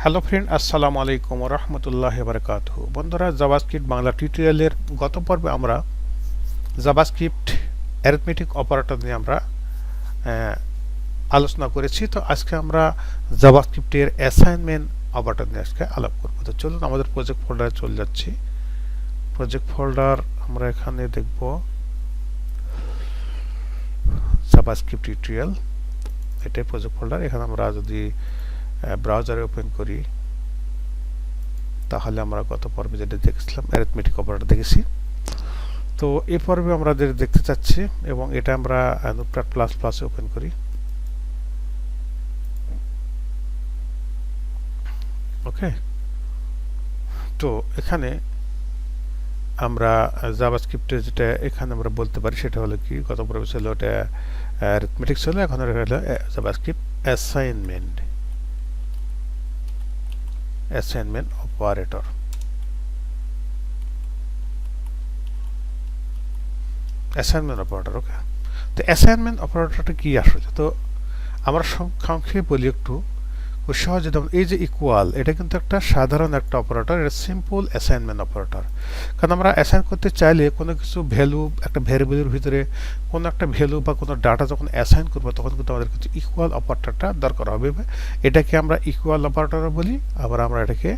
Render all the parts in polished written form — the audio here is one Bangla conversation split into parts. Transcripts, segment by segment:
হ্যালো ফ্রেন্ড, আসসালামু আলাইকুম ওয়া রাহমাতুল্লাহি ওয়া বারাকাতুহু। বন্ধুরা, জাভাস্ক্রিপ্ট বাংলা টিউটোরিয়ালের গত পর্বে আমরা জাভাস্ক্রিপ্ট অ্যারিথমেটিক অপারেটর নিয়ে আমরা আলোচনা করেছি। তো আজকে আমরা জাভাস্ক্রিপ্টের অ্যাসাইনমেন্ট অপারেটর নিয়ে আজকে আলাপ করব। তো চলুন আমাদের প্রজেক্ট ফোল্ডারে চলে যাচ্ছি। প্রজেক্ট ফোল্ডার আমরা এখানে দেখব জাভাস্ক্রিপ্ট টিউটোরিয়াল, এটাই প্রজেক্ট ফোল্ডার। এখানে আমরা যদি ব্রাউজারে ওপেন করি তাহলে আমরা গত পর্বে যেটা দেখছিলাম অ্যারিথমেটিক অপারেটর দেখেছি। তো এই পর্বে আমরা দেখতে চাচ্ছি এবং এটা আমরা নোটপ্যাড প্লাস প্লাসে ওপেন করি। ওকে, তো এখানে আমরা জাভাস্ক্রিপ্টে যেটা এখানে আমরা বলতে পারি সেটা হলো কি, গত পর্বে ছিল ওটা অ্যারিথমেটিক ছিল, এখন হলো JavaScript assignment operator. Assignment operator. Okay, তো অ্যাসাইনমেন্ট অপারেটরটা কি আসলে? তো আমরা সংক্ষেপে বলি একটু সহজে। যেমন এই যে ইকুয়াল, এটা কিন্তু একটা সাধারণ একটা অপারেটর, এটা সিম্পল অ্যাসাইনমেন্ট অপারেটর। কারণ আমরা অ্যাসাইন করতে চাইলে কোনো কিছু ভ্যালু, একটা ভ্যারিয়েবলের ভিতরে কোনো একটা ভ্যালু বা কোনো ডাটা যখন অ্যাসাইন করবো তখন কিন্তু আমাদের কিন্তু ইকুয়াল অপারেটরটা দরকার হবে। এটাকে আমরা ইকুয়াল অপারেটর বলি, আবার আমরা এটাকে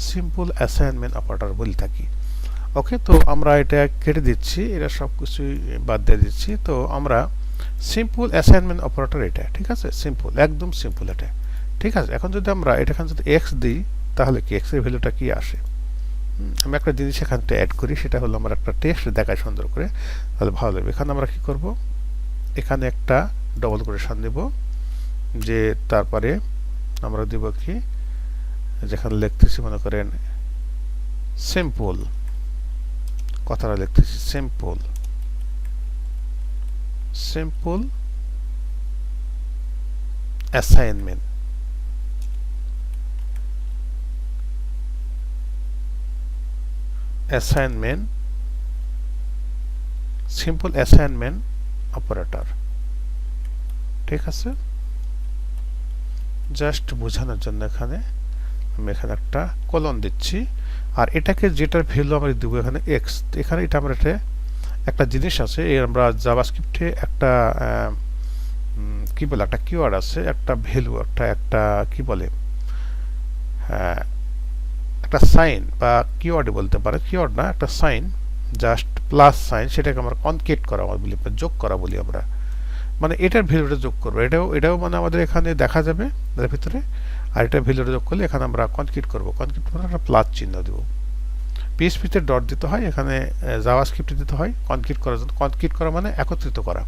সিম্পল অ্যাসাইনমেন্ট অপারেটর বলে থাকি। ওকে, তো আমরা এটা কেটে দিচ্ছি, এটা সব কিছুই বাদ দিয়ে দিচ্ছি। তো আমরা সিম্পল অ্যাসাইনমেন্ট অপারেটর এটা, ঠিক আছে, সিম্পল, একদম সিম্পল এটা, ঠিক আছে। এখন যদি আমরা এখানে যদি এক্স দিই তাহলে কি এক্স এর ভ্যালুটা কি আসে? আমি একটা জিনিস এখানটা অ্যাড করি, সেটা হলো আমরা একটা টেক্সট দেখাই সুন্দর করে, তাহলে ভালো লাগবে। এখানে আমরা কি করব, এখানে একটা ডবল কোটেশন দেব, যে তারপরে আমরা দেব কি, যেখানে লিখতেছি মনে করেন সিম্পল, কথাটা লিখতেছি simple assignment. Simple assignment operator, ঠিক আছে। জাস্ট বোঝানোর জন্য এখানে আমি এখানে একটা কলন দিচ্ছি, আর এটাকে যেটার ভ্যালু আমরা দেবো এখানে এক্স। এখানে এটা আমরা একটা জিনিস আছে, আমরা জাভাস্ক্রিপ্টে একটা কি বলে, একটা কিওয়ার্ড আছে, একটা ভ্যালু, একটা কি বলে, একটা সাইন বা কিওয়ার্ড বলতে পারে, কিওয়ার্ড না, একটা সাইন, জাস্ট প্লাস সাইন, সেটাকে আমরা কনকেট করা বলি, যোগ করা বলি আমরা, মানে এটার ভ্যালুটা যোগ করবো। এটাও মানে আমাদের এখানে দেখা যাবে এর ভিতরে, আর এটার ভ্যালুটা যোগ করলে এখানে আমরা কনকেট করবো। কনকেট করে একটা প্লাস চিহ্ন দেবো। পিএইচপিতে ডট দিতে হয়, এখানে জাভাস্ক্রিপ্টে দিতে হয় কনকেট করার জন্য। কনকেট করা মানে একত্রিত করা।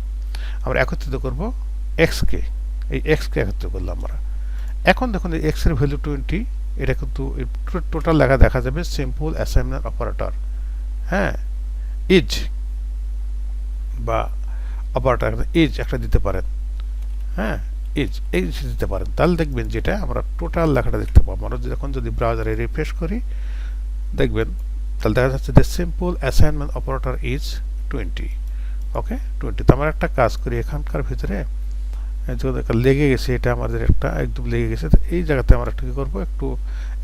আমরা একত্রিত করব এক্সকে, এই এক্সকে একত্রিত করলাম আমরা। এখন দেখুন এই এক্স এর ভ্যালু 20, এটা কিন্তু টোটাল লেখা দেখা যাবে সিম্পল অ্যাসাইনমেন্ট অপারেটর। হ্যাঁ, ইজ বা অপারেটর ইজ একটা দিতে পারেন, হ্যাঁ, ইজ দিতে পারেন, তাহলে দেখবেন যেটা আমরা টোটাল লেখাটা দেখতে পাবো। আমরা যখন যদি ব্রাউজারে রিফ্রেশ করি দেখবেন, তাহলে দেখা যাচ্ছে যে সিম্পল অ্যাসাইনমেন্ট অপারেটর ইজ 20। ওকে, 20। তো আমরা একটা কাজ করি, এখানকার ভিতরে লেগে গেছে, এটা আমাদের একটা একদম লেগে গেছে, এই জায়গাতে আমরা একটা কি করবো,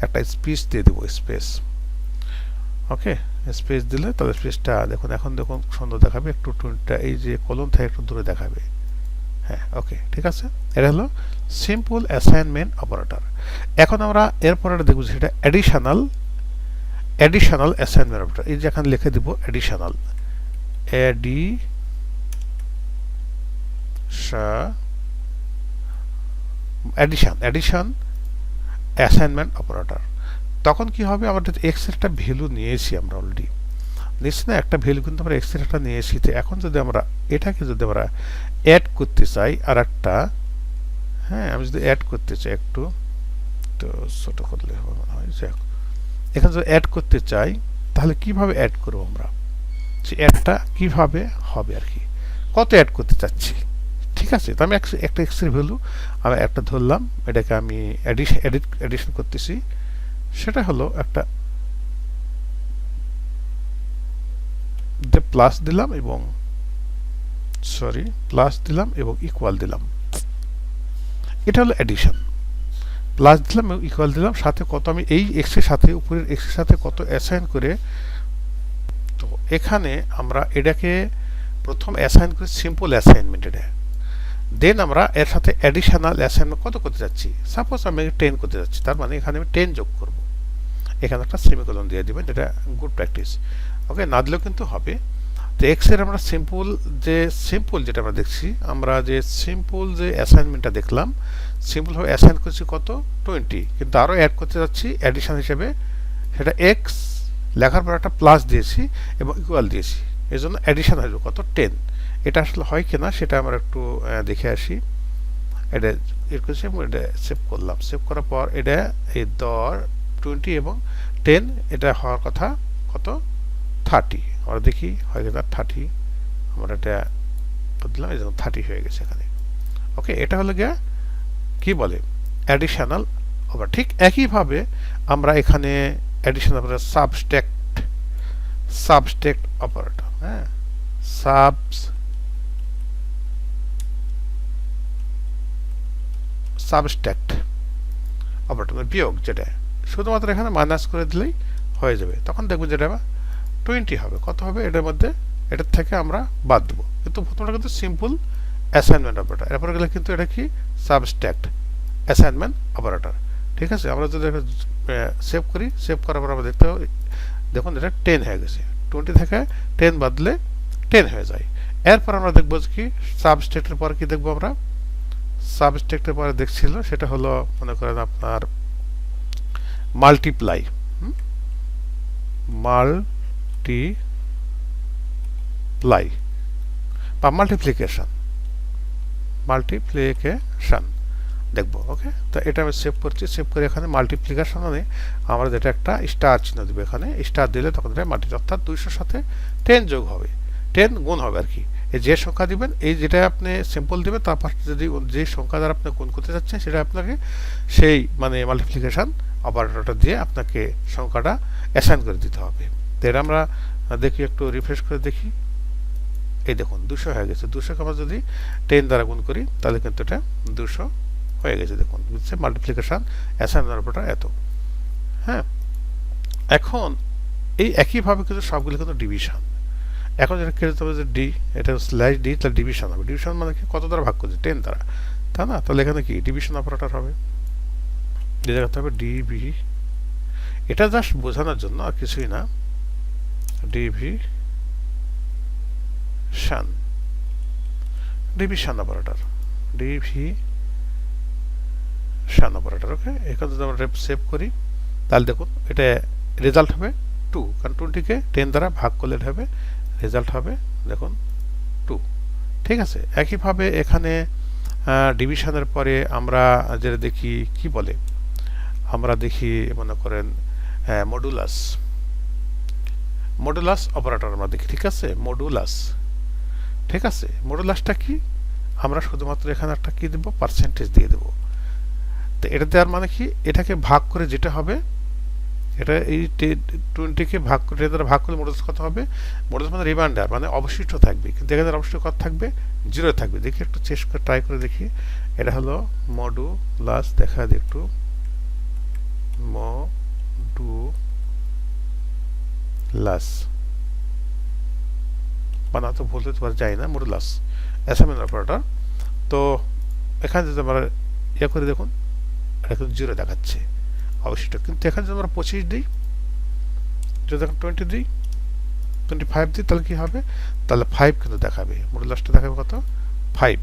একটা স্পেস দিয়ে দেবো, স্পেস। ওকে, স্পেস দিলে তাহলে স্পেসটা দেখুন, এখন দেখুন সুন্দর দেখাবে, একটু 20টা এই যে কলম থেকে একটু দূরে দেখাবে। হ্যাঁ, ওকে, ঠিক আছে। এটা হলো সিম্পল অ্যাসাইনমেন্ট অপারেটর। এখন আমরা এরপরে দেখব সেটা অ্যাডিশনাল অ্যাসাইনমেন্ট অপারেটর। এই যে এখানে লিখে দিব অ্যাডিশন অ্যাসাইনমেন্ট অপারেটর। তখন কি হবে, আমাদের এক্স এর একটা ভ্যালু নিয়েছি আমরা অলরেডি, নিচ্ছি না, একটা ভ্যালু কিন্তু আমরা এক্স এর একটা নিয়েছি। তো এখন যদি আমরা এটাকে যদি আমরা অ্যাড করতে চাই আর একটা, হ্যাঁ, আমি যদি অ্যাড করতে চাই একটু, তো ছোট করলে হয়, এখানে যদি অ্যাড করতে চাই তাহলে কিভাবে অ্যাড করবো আমরা, যে অ্যাডটা কিভাবে হবে আর কি, কত অ্যাড করতে চাচ্ছি, ঠিক আছে। তো আমি একটা এক্স এর ভ্যালু আমি একটা ধরলাম, এটাকে আমি এডিশন করতেছি, সেটা হলো একটা প্লাস দিলাম এবং প্লাস দিলাম এবং ইকুয়াল দিলাম, এটা হলো এডিশন। প্লাস দিলাম ইকুয়াল দিলাম, সাথে কত আমি এই এক্স এর সাথে উপরের এক্স এর সাথে কত অ্যাসাইন করে, তো এখানে আমরা এটাকে প্রথম অ্যাসাইন করি সিম্পল অ্যাসাইনমেন্ট এটা, দেন আমরা এর সাথে অ্যাডিশনাল অ্যাসাইনমেন্ট কত করতে যাচ্ছি, সাপোজ আমি 10 করতে যাচ্ছি, তার মানে এখানে আমি 10 যোগ করব, এখানে একটা সেমিকোলন দিয়ে দিবেন, এটা গুড প্র্যাকটিস। ওকে, না দিলেও কিন্তু হবে। তো এক্স এর আমরা সিম্পল যেটা আমরা দেখছি, আমরা যে সিম্পল যে অ্যাসাইনমেন্টটা দেখলাম, সিম্পল ভাবে অ্যাসাইন করছি কত 20, কিন্তু আরও অ্যাড করতে যাচ্ছি অ্যাডিশন হিসেবে, সেটা এক্স লেখার পর একটা প্লাস দিয়েছি এবং ইকুয়াল দিয়েছি, এই জন্য অ্যাডিশন আসবে কত 10। এটা আসলে হয় কিনা সেটা আমরা একটু দেখে আসি। এটা এর করছি এবং এটা সেভ করলাম, সেভ করার পর এটা এই 20 এবং 10 এটা হওয়ার কথা কত 30, আমরা দেখি হয় কিনা 30, আমরা এটা দিলাম, এই জন্য 30 হয়ে গেছে এখানে। ওকে, এটা হলো গিয়া কি বলে অ্যাডিশনাল অপারেটর। ঠিক একইভাবে আমরা এখানে অ্যাডিশনাল অপারেটর সাবস্ট্রাক্ট অপারেটর, হ্যাঁ, সাবস্ট্রাক্ট অপারেটর বিয়োগ, যেটা শুধুমাত্র এখানে মাইনাস করে দিলেই হয়ে যাবে, তখন দেখবেন যেটা 20 হবে। কত হবে এটার মধ্যে, এটার থেকে আমরা বাদ দেবো, কিন্তু প্রথমটা কিন্তু সিম্পল অ্যাসাইনমেন্ট অপারেটর, এরপরে গেলে কিন্তু এটা কি সাবস্ট্রাক্ট অ্যাসাইনমেন্ট অপারেটর। ঠিক আছে, আমরা যদি সেভ করি, সেভ করার পর আমরা দেখতে হবে, দেখুন এটা 10 হয়ে গেছে, 20 থেকে 10 বাদলে 10 হয়ে যায়। এরপর আমরা দেখবো কি সাবস্ট্রাক্টের পর কি দেখবো, আমরা সাবস্ট্রাক্টের পরে দেখছিল সেটা হলো মনে করেন আপনার মাল্টিপ্লাই বা মাল্টিপ্লিকেশন দেখবো। ওকে, তো এটা আমি সেভ করছি, সেভ করে এখানে মাল্টিপ্লিকেশন মানে আমরা যেটা একটা স্টার চিহ্ন দেবো, এখানে স্টার দিলে তখন এটা মাল্টি, অর্থাৎ 200 সাথে 10 যোগ হবে, 10 গুণ হবে আর কি। এই যে সংখ্যা দিবেন, এই যেটা আপনি সিম্পল দিবেন, তারপর যদি যে সংখ্যা দ্বারা আপনি গুণ করতে চাচ্ছেন সেটা আপনাকে সেই মানে মাল্টিপ্লিকেশন অপারেটরটা দিয়ে আপনাকে সংখ্যাটা অ্যাসাইন করে দিতে হবে। তো এটা আমরা দেখি, একটু রিফ্রেশ করে দেখি, এই দেখুন 200 হয়ে গেছে। 200কে আমরা যদি 10 দ্বারা গুণ করি তাহলে কিন্তু এটা 200 হয়ে গেছে, দেখুন বুঝছে, মাল্টিপ্লিকেশন অ্যাসাইনমেন্ট অপারেটর এত। হ্যাঁ, এখন এই একইভাবে কিন্তু সবগুলো কিন্তু ডিভিশন। এখন যেটা খেলতে হবে যে ডি, এটা স্ল্যাশ ডি, তাহলে ডিভিশন হবে। ডিভিশন মানে কি, কত দ্বারা ভাগ করছে 10 দ্বারা, তাই না? তাহলে এখানে কি ডিভিশন অপারেটর হবে, যে জায়গাতে হবে ডিভি, এটা জাস্ট বোঝানোর জন্য আর কিছুই না, ডিভিশন অপারেটর, ওকে। এখানে যদি আমরা সেভ করি তাহলে দেখুন এটা রেজাল্ট হবে 2, কারণ 20কে 10 দ্বারা ভাগ করলে হবে রেজাল্ট হবে দেখুন 2। ঠিক আছে, একইভাবে এখানে ডিভিশনের পরে আমরা যেটা দেখি কি বলে, আমরা দেখি মনে করেন মডুলাস অপারেটর আমরা দেখি। ঠিক আছে, ঠিক আছে, মডুলাসটা কি, আমরা শুধুমাত্র এখানে একটা কি দেব, পার্সেন্টেজ দিয়ে দেব। তো এটা দেওয়ার মানে কি, এটাকে ভাগ করে যেটা হবে, এটা এই 20কে ভাগ করে দ্বারা ভাগ করলে মডুলাস কত হবে, মডুলাস মানে রিমাইন্ডার, মানে অবশিষ্ট থাকবে, কিন্তু এখানে অবশিষ্ট কত থাকবে, 0 থাকবে। দেখি একটু চেষ্টা করে ট্রাই করে দেখি, এটা হলো মডুলাস, দেখা দিই একটু, মডুলাস বানা তো বলতে তো যাই না, মডুলাস অ্যাসাইনমেন্ট অপারেটর। তো এখানে যদি আমরা ইয়ে করে দেখুন, এটা কিন্তু 0 দেখাচ্ছে অবশিষ্ট, কিন্তু এখানে যদি আমরা 25 দিই, যদি এখন 20 দিই, 25 দিই, তাহলে কি হবে, তাহলে 5 কিন্তু দেখাবে, মডুলাসটা দেখাবে কত 5।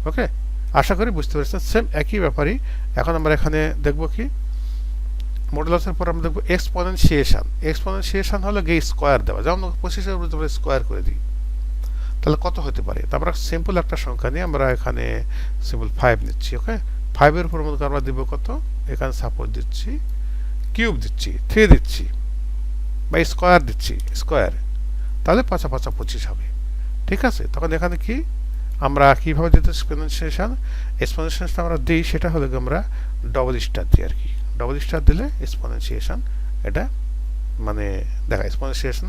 ওকে, আশা করি বুঝতে পেরেছেন। সেম একই ব্যাপারই এখন আমরা এখানে দেখব কি, মডুলাসের পর আমরা দেখব এক্সপোনেনশিয়েশন হলো গিয়ে স্কোয়ার দেওয়া, যেমন 25-এর উপরে আমরা স্কোয়ার করে দিই তাহলে কত হতে পারে। তারপর সিম্পল একটা সংখ্যা নিয়ে আমরা এখানে সিম্পল 5 নিচ্ছি। ওকে, 5-এর উপর মধ্যে আমরা দিব কত, এখানে সাপোজ দিচ্ছি, কিউব দিচ্ছি, 3 দিচ্ছি, বা স্কোয়ার দিচ্ছি, স্কোয়ার, তাহলে 5 5 25 হবে। ঠিক আছে, তখন এখানে কি আমরা কিভাবে দিতে এক্সপোনেনশিয়েশন আমরা দিই, সেটা হলো আমরা ডবল স্টার দিই আর কি। ডবল স্টার দিলে এক্সপোনেনশিয়েশন এটা মানে দেখা, এক্সপোনেনশিয়েশন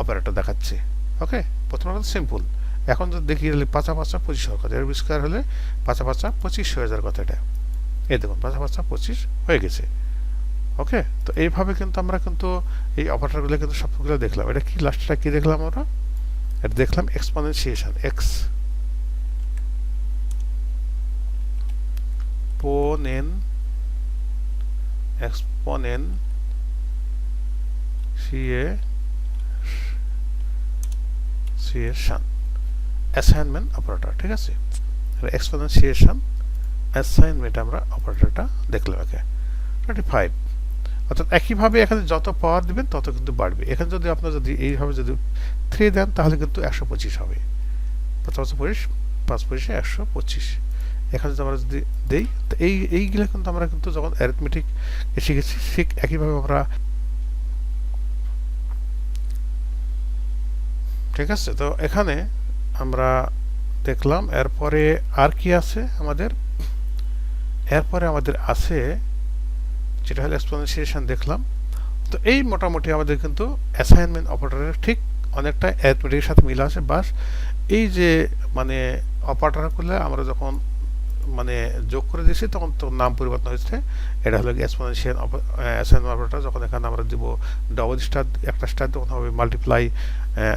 অপারেটর দেখাচ্ছে। ওকে, প্রথমে কিন্তু সিম্পল, এখন যদি দেখি 5 5 25 হওয়ার কথা, এর স্কোয়ার হলে 5 5 25 হয়ে যাওয়ার কথা এটা। এই দেখুন ৫ ৫ 25 হয়ে গেছে। ওকে, তো এইভাবে কিন্তু আমরা কিন্তু এই অপারেটরগুলো কিন্তু সবগুলো দেখলাম। এটা কি লাস্টটা কি দেখলাম আমরা? এটা দেখলাম এক্সপোনেনশিয়েশন, এক্সপোনেনশিয়েশন অ্যাসাইনমেন্ট অপারেটর, ঠিক আছে? এক্সপোনেনশিয়েশন অ্যাসাইনমেন্ট আমরা অপারেটরটা দেখলাম। ওকে, 25। অর্থাৎ একইভাবে এখানে যত পাওয়ার দিবেন তত কিন্তু বাড়বে। এখানে যদি আপনার যদি এইভাবে যদি 3 দেন তাহলে কিন্তু 125 হবে। ৫ ৫ 5 5 125। এখানে যদি আমরা যদি দেই, তো এইগুলো কিন্তু আমরা কিন্তু যখন অ্যারিথমেটিক শিখেছি ঠিক একইভাবে আমরা, ঠিক আছে? তো এখানে আমরা দেখলাম। এরপরে আর কি আছে আমাদের? এরপরে আমাদের আছে যেটা হলো এক্সপোনেনশিয়েশন দেখলাম। তো এই মোটামুটি আমাদের কিন্তু অ্যাসাইনমেন্ট অপারেটরের ঠিক অনেকটা অ্যারিথমেটিকের সাথে মিল আছে। বাস এই যে মানে অপারেটরগুলো আমরা যখন মানে যোগ করে দিয়েছি তখন তো নাম পরিবর্তন হয়েছে। এটা হলো এক্সপোনেনশিয়াল অ্যাসাইনমেন্ট অপারেটর। যখন এখানে আমরা দিব ডবল স্টার, একটা স্টার তখন হবে মাল্টিপ্লাই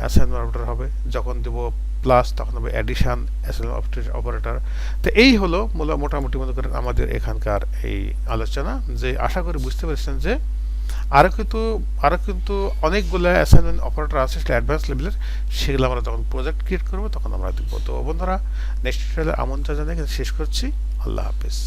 অ্যাসাইনমেন্ট অপারেটর হবে। যখন দিব প্লাস তখন হবে অ্যাডিশন অ্যাসাইনমেন্ট অপারেটর। তো এই হলো মোটামুটি মনে করেন আমাদের এখানকার এই আলোচনা। যে আশা করি বুঝতে পেরেছেন যে আরও কিন্তু অনেকগুলো অ্যাসাইনমেন্ট অপারেটর আছে সেটা অ্যাডভান্স লেভেলের। সেগুলো আমরা যখন প্রজেক্ট ক্রিয়েট করবো তখন আমরা দেখবো। তো বন্ধুরা, নেক্সট টিউটোরিয়ালে আমন্ত্রণ জানিয়ে শেষ করছি। আল্লাহ হাফিজ।